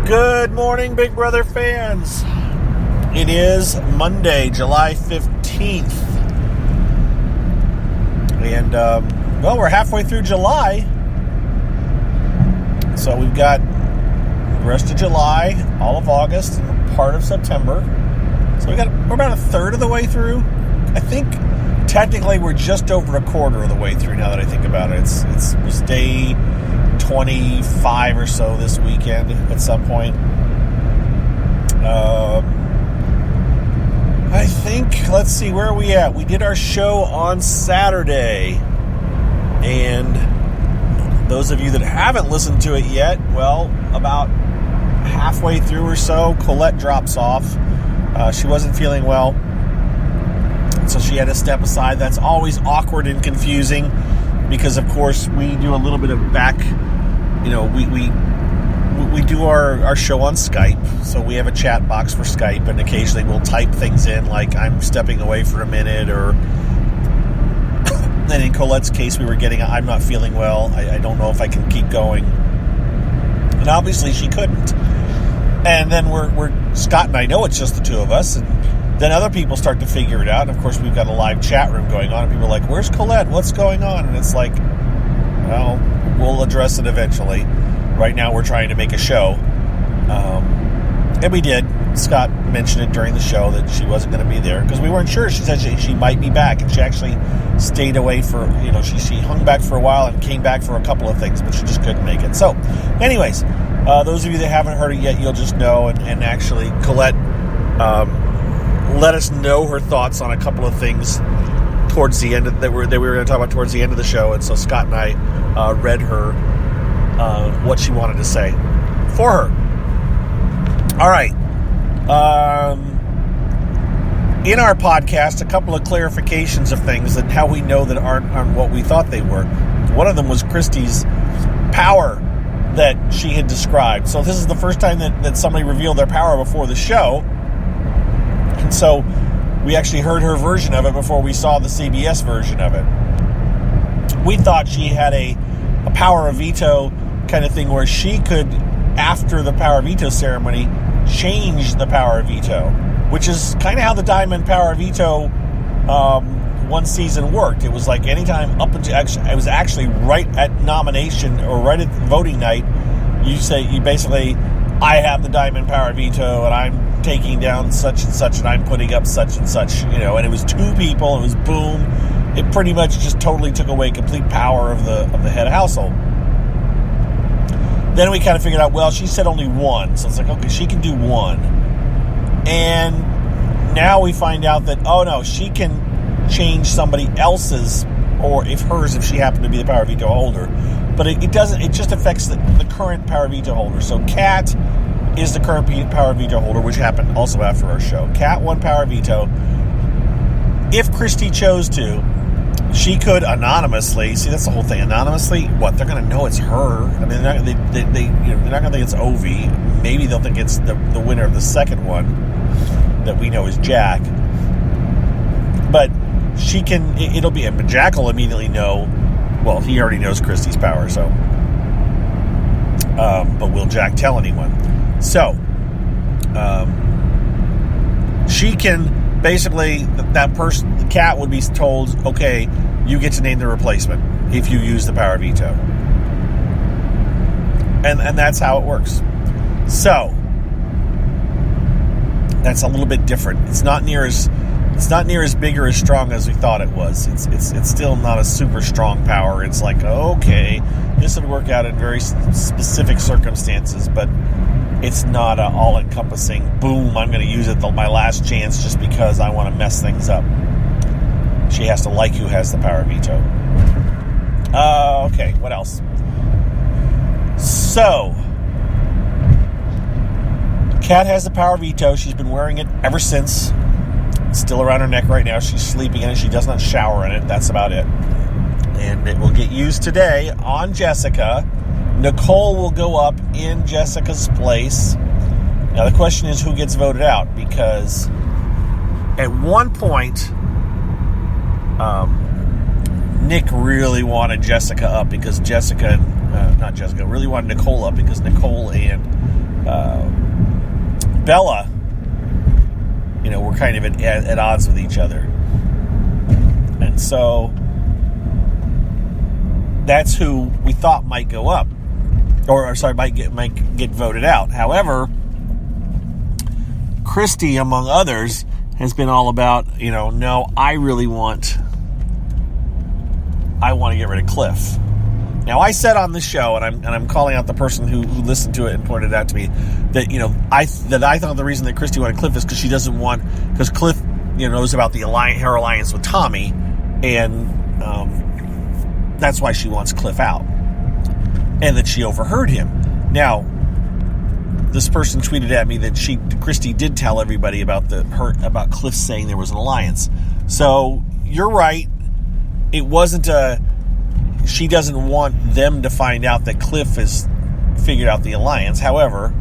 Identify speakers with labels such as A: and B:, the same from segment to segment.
A: Good morning, Big Brother fans. It is Monday, July 15th. And, we're halfway through July. So we've got the rest of July, all of August, and part of September. So we're about a third of the way through. I think technically we're just over a quarter of the way through now that I think about it. It was day 25 or so this weekend at some point. I think, let's see, where are we at? We did our show on Saturday. And those of you that haven't listened to it yet, well, about halfway through or so, Colette drops off. She wasn't feeling well, so she had to step aside. That's always awkward and confusing because, of course, we do a little bit of back, we do our show on Skype, so we have a chat box for Skype, and occasionally we'll type things in like I'm stepping away for a minute, or then in Colette's case we were getting I'm not feeling well, I don't know if I can keep going, and obviously she couldn't. And then we're Scott and I know it's just the two of us, and then other people start to figure it out. And of course, we've got a live chat room going on, and people are like, "Where's Colette? What's going on?" And it's like, well, we'll address it eventually. Right now, we're trying to make a show, and we did. Scott mentioned it during the show that she wasn't going to be there because we weren't sure. She said she might be back, and she actually stayed away for, she hung back for a while and came back for a couple of things, but she just couldn't make it. So, anyways. Those of you that haven't heard it yet, you'll just know. And actually, Colette let us know her thoughts on a couple of things towards the end that we were going to talk about towards the end of the show. And so Scott and I read her what she wanted to say for her. All right. In our podcast, a couple of clarifications of things and how we know that aren't what we thought they were. One of them was Christy's power that she had described. So this is the first time that somebody revealed their power before the show. And so we actually heard her version of it before we saw the CBS version of it. We thought she had a power of veto kind of thing where she could, after the power of veto ceremony, change the power of veto, which is kind of how the Diamond power of veto one season worked. It was like anytime up until it was actually right at nomination or right at voting night, you basically, I have the Diamond power veto and I'm taking down such and such and I'm putting up such and such, and it was two people, it was boom. It pretty much just totally took away complete power of the head of household. Then we kind of figured out, well, she said only one, so it's like, okay, she can do one. And now we find out that, oh no, she can change somebody else's, or if she happened to be the power veto holder, but it doesn't, it just affects the current power veto holder. So Kat is the current power veto holder, which happened also after our show. Kat won power veto. If Christy chose to, she could anonymously, see, that's the whole thing, anonymously, what, they're going to know it's her. I mean, they're not going to think it's Ovi. Maybe they'll think it's the winner of the second one that we know is Jack. But she can, it'll be, but Jack will immediately know, well, he already knows Christy's power, so, but will Jack tell anyone? So, she can, basically, that person, the Cat would be told, okay, you get to name the replacement if you use the power veto. And that's how it works. So, that's a little bit different. It's not near as big or as strong as we thought it was. It's still not a super strong power. It's like, okay, this would work out in very specific circumstances, but it's not all-encompassing, boom, I'm going to use it my last chance just because I want to mess things up. She has to like who has the power veto. Okay, what else? So, Kat has the power veto. She's been wearing it ever since. It's still around her neck right now. She's sleeping in it. She does not shower in it. That's about it. And it will get used today on Jessica. Nicole will go up in Jessica's place. Now the question is who gets voted out, because at one point Nick really wanted Jessica up because really wanted Nicole up because Nicole and Bella, were kind of at odds with each other. And so that's who we thought might go up. Might get voted out. However, Christy, among others, has been all about, no, I want to get rid of Cliff. Now, I said on the show, and I'm calling out the person who listened to it and pointed it out to me, that I thought the reason that Christy wanted Cliff is because she doesn't want, because Cliff knows about her alliance with Tommy, and that's why she wants Cliff out, and that she overheard him. Now, this person tweeted at me that Christy did tell everybody about Cliff saying there was an alliance. So you're right. It wasn't she doesn't want them to find out that Cliff has figured out the alliance. However,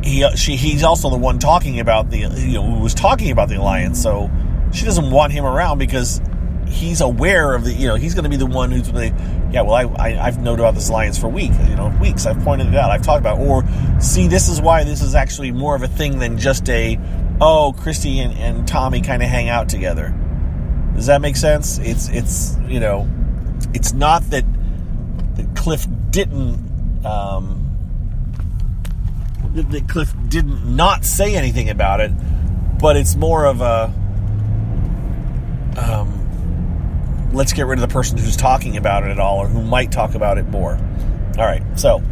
A: he's also the one talking about who was talking about the alliance. So she doesn't want him around because he's aware of he's going to be the one who's going to, I've known about this alliance for weeks. I've pointed it out. I've talked about it. Or, see, this is why this is actually more of a thing than just Christy and Tommy kind of hang out together. Does that make sense? It's not that Cliff didn't not say anything about it, but it's more of a let's get rid of the person who's talking about it at all, or who might talk about it more. All right, so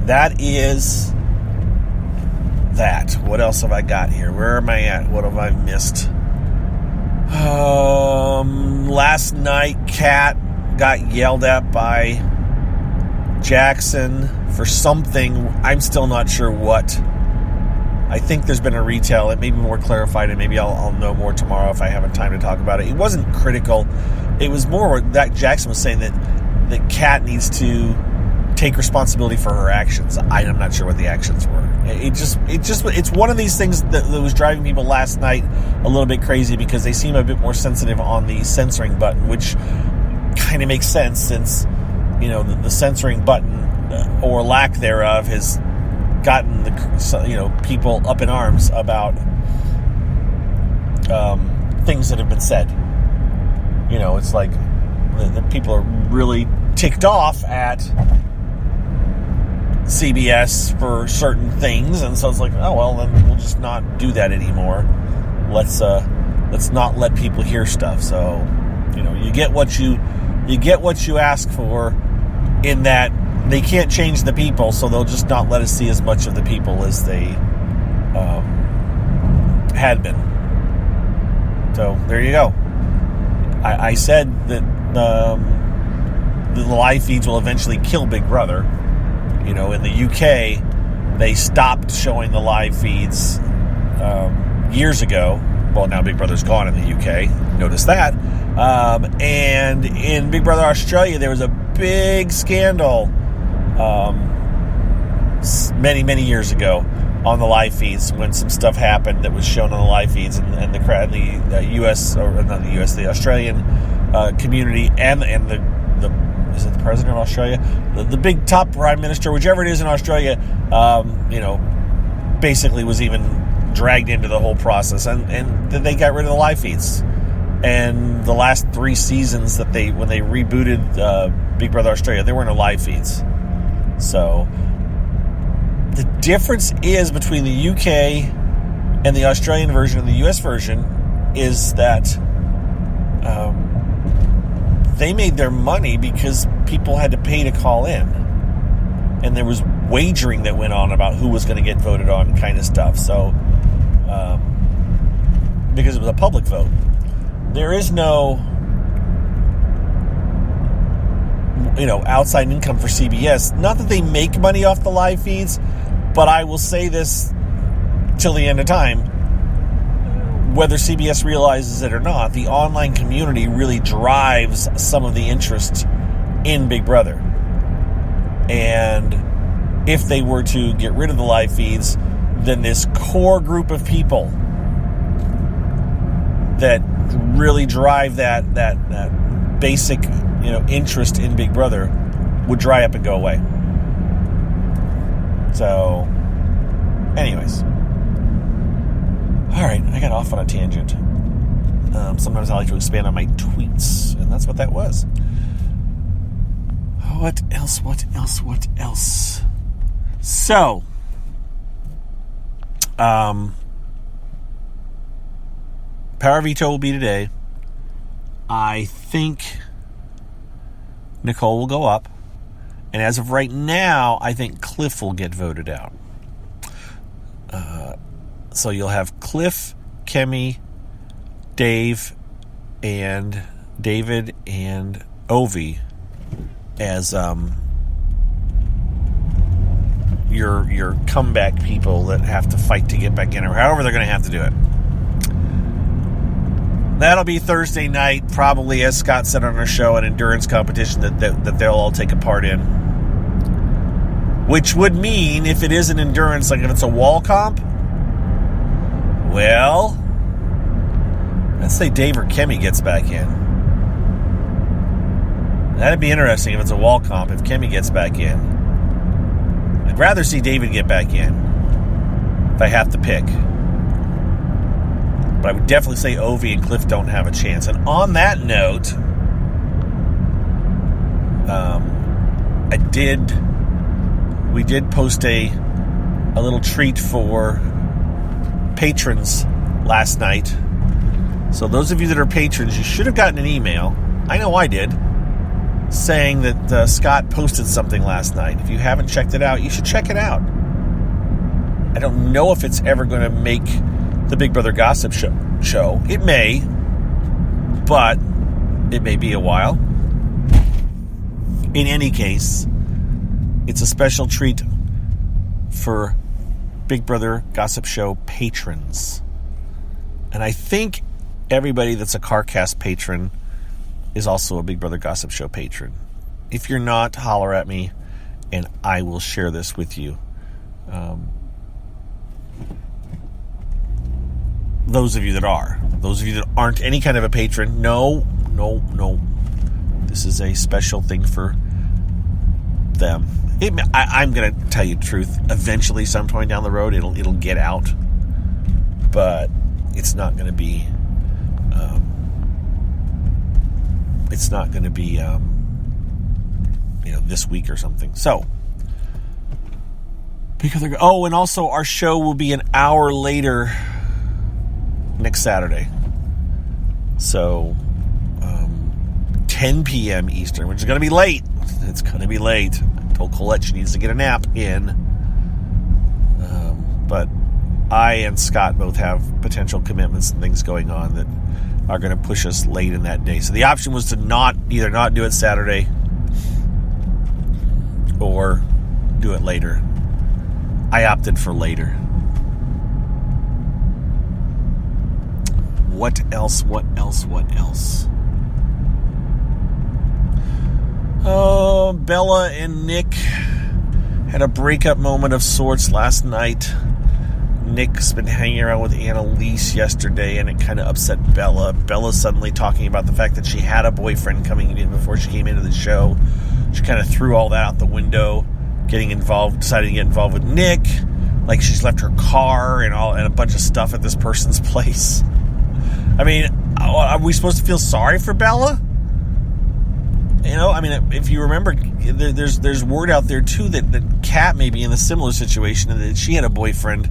A: that is that. What else have I got here? Where am I at? What have I missed? Last night, Kat got yelled at by Jackson for something. I'm still not sure what. I think there's been a retell. It may be more clarified, and maybe I'll know more tomorrow if I have time to talk about it. It wasn't critical. It was more that Jackson was saying that Kat needs to take responsibility for her actions. I'm not sure what the actions were. It's one of these things that was driving people last night a little bit crazy, because they seem a bit more sensitive on the censoring button, which kind of makes sense since, the censoring button, or lack thereof, has gotten people up in arms about things that have been said. It's like the people are really ticked off at CBS for certain things, and so it's like, oh well, then we'll just not do that anymore. Let's not let people hear stuff. So you get what you ask for, in that they can't change the people, so they'll just not let us see as much of the people as they had been. So there you go. I said that the live feeds will eventually kill Big Brother. In the UK, they stopped showing the live feeds years ago. Well, now Big Brother's gone in the UK. Notice that. And in Big Brother Australia, there was a big scandal many, many years ago on the live feeds, when some stuff happened that was shown on the live feeds, and the U.S. or not the U.S. the Australian community and the is it the president of Australia, the big top prime minister, whichever it is in Australia, basically was even dragged into the whole process, and then they got rid of the live feeds. And the last 3 seasons when they rebooted Big Brother Australia, there were no live feeds. So the difference is between the UK and the Australian version and the US version is that they made their money because people had to pay to call in, and there was wagering that went on about who was going to get voted on, kind of stuff. So because it was a public vote, there is no outside income for CBS. Not that they make money off the live feeds, but I will say this till the end of time, whether CBS realizes it or not, the online community really drives some of the interest in Big Brother. And if they were to get rid of the live feeds, then this core group of people that really drive that basic interest in Big Brother would dry up and go away. So Anyways. All right, I got off on a tangent. Sometimes I like to expand on my tweets, and that's what that was. What else? So, Power Veto will be today. I think Nicole will go up. And as of right now, I think Cliff will get voted out. So you'll have Cliff, Kemi, David, and Ovi as your comeback people that have to fight to get back in, or however they're going to have to do it. That'll be Thursday night, probably, as Scott said on our show, an endurance competition that they'll all take a part in. Which would mean, if it is an endurance, like if it's a wall comp, well, let's say Dave or Kemi gets back in. That'd be interesting if it's a wall comp, if Kemi gets back in. I'd rather see David get back in, if I have to pick. But I would definitely say Ovi and Cliff don't have a chance. And on that note, we did post a little treat for patrons last night. So those of you that are patrons, you should have gotten an email. I know I did. Saying that Scott posted something last night. If you haven't checked it out, you should check it out. I don't know if it's ever going to make the Big Brother Gossip show. It may, but it may be a while. In any case, it's a special treat for Big Brother Gossip Show patrons. And I think everybody that's a CarCast patron is also a Big Brother Gossip Show patron. If you're not, holler at me, and I will share this with you. Those of you that are. Those of you that aren't any kind of a patron, no. This is a special thing for them. I'm going to tell you the truth. Eventually, some point down the road, it'll get out. But it's not going to be... It's not going to be, this week or something. So, because and also our show will be an hour later next Saturday. So, 10 p.m. Eastern, which is going to be late. It's going to be late. I told Colette she needs to get a nap in. But I and Scott both have potential commitments and things going on that are going to push us late in that day. So the option was to either not do it Saturday or do it later. I opted for later. What else? Oh, Bella and Nick had a breakup moment of sorts last night. Nick's been hanging around with Annalise yesterday, and it kind of upset Bella. Bella's suddenly talking about the fact that she had a boyfriend coming in before she came into the show. She kind of threw all that out the window, decided to get involved with Nick. Like she's left her car and a bunch of stuff at this person's place. I mean, are we supposed to feel sorry for Bella? If you remember, there's word out there too that Kat may be in a similar situation, and that she had a boyfriend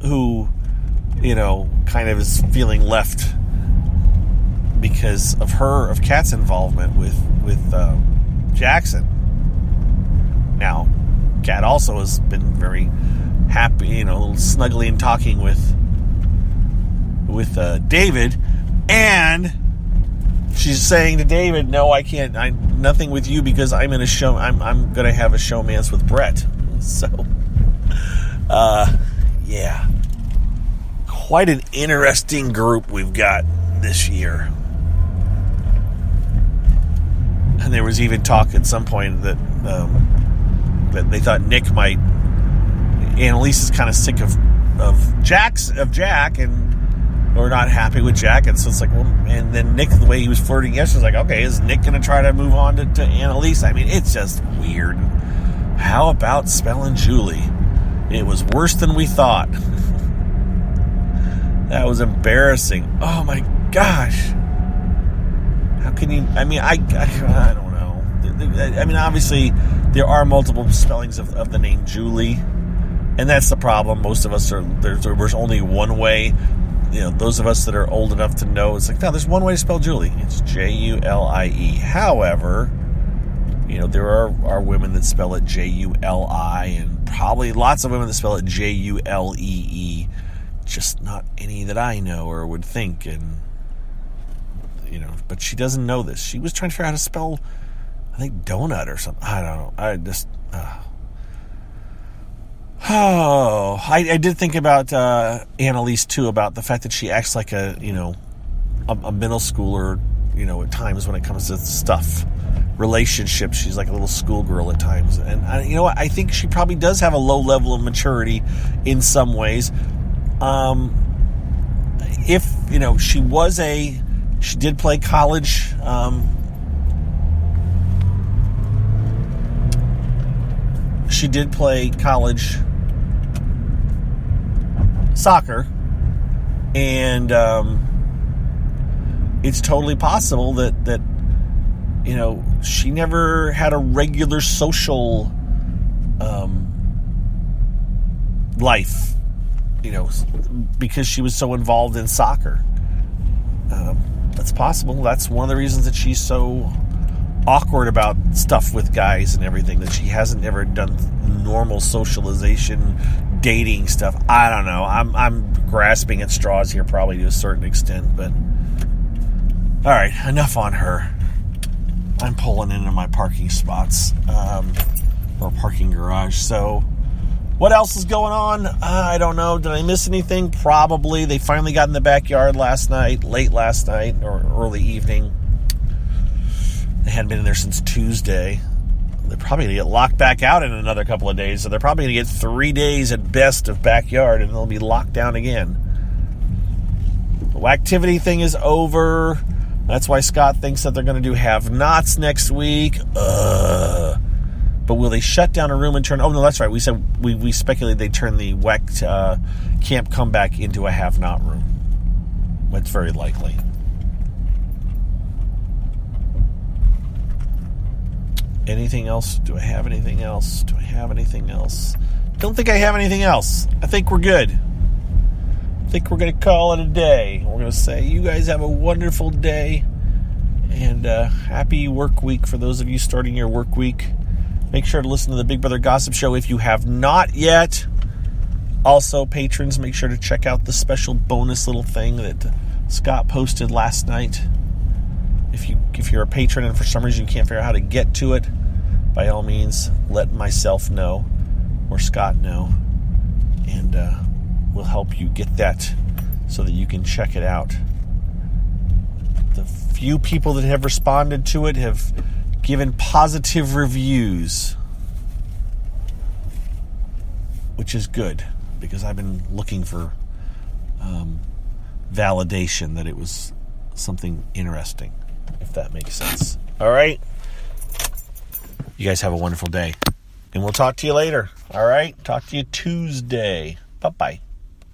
A: who, kind of is feeling left because of Kat's involvement with Jackson. Now, Kat also has been very happy, a little snuggly and talking with David, and she's saying to David, "No, I can't. Nothing with you because I'm in a show. I'm going to have a showmance with Brett." So, yeah, quite an interesting group we've got this year. And there was even talk at some point that they thought Nick might. Annalise is kind of sick of Jack, and or not happy with Jack, and so it's like, well, and then Nick, the way he was flirting yesterday, was like, okay, is Nick going to try to move on to Annalise? I mean, it's just weird. How about Spell and Julie? It was worse than we thought. That was embarrassing. Oh my gosh. How can you... I mean, I don't know. I mean, obviously, there are multiple spellings of the name Julie. And that's the problem. Most of us are... There's only one way. You know, those of us that are old enough to know, it's like, no, there's one way to spell Julie. It's Julie. However, you know, there are women that spell it Juli, and probably lots of women that spell it Julee. Just not any that I know or would think. And, you know, but she doesn't know this. She was trying to figure out how to spell, I think, donut or something. I don't know. I just... I did think about Annalise too, about the fact that she acts like a middle schooler, you know, at times when it comes to stuff, relationships. She's like a little schoolgirl at times, and you know what? I think she probably does have a low level of maturity in some ways. If you know, she did play college. She did play college soccer, and it's totally possible that you know, she never had a regular social life, you know, because she was so involved in soccer. That's possible. That's one of the reasons that she's so awkward about stuff with guys and everything, that she hasn't ever done normal socialization, dating stuff. I don't know. I'm grasping at straws here probably to a certain extent, but all right, enough on her. I'm pulling into my parking spots, or parking garage. So what else is going on? I don't know. Did I miss anything? Probably. They finally got in the backyard late last night or early evening. They hadn't been in there since Tuesday. They're probably going to get locked back out in another couple of days. So they're probably going to get 3 days at best of backyard, and they'll be locked down again. The activity thing is over. That's why Scott thinks that they're going to do have-nots next week. But will they shut down a room and turn... Oh, no, that's right. We said we speculated they'd turn the WEC camp comeback into a have-not room. That's very likely. Anything else? Do I have anything else? Don't think I have anything else. I think we're good. I think we're going to call it a day. We're going to say, you guys have a wonderful day, and happy work week for those of you starting your work week. Make sure to listen to the Big Brother Gossip Show if you have not yet. Also, patrons, make sure to check out the special bonus little thing that Scott posted last night. If you're a patron and for some reason you can't figure out how to get to it, by all means, let myself know or Scott know, and we'll help you get that so that you can check it out. The few people that have responded to it have given positive reviews, which is good, because I've been looking for validation that it was something interesting, if that makes sense. All right. You guys have a wonderful day, and we'll talk to you later. All right. Talk to you Tuesday. Bye-bye.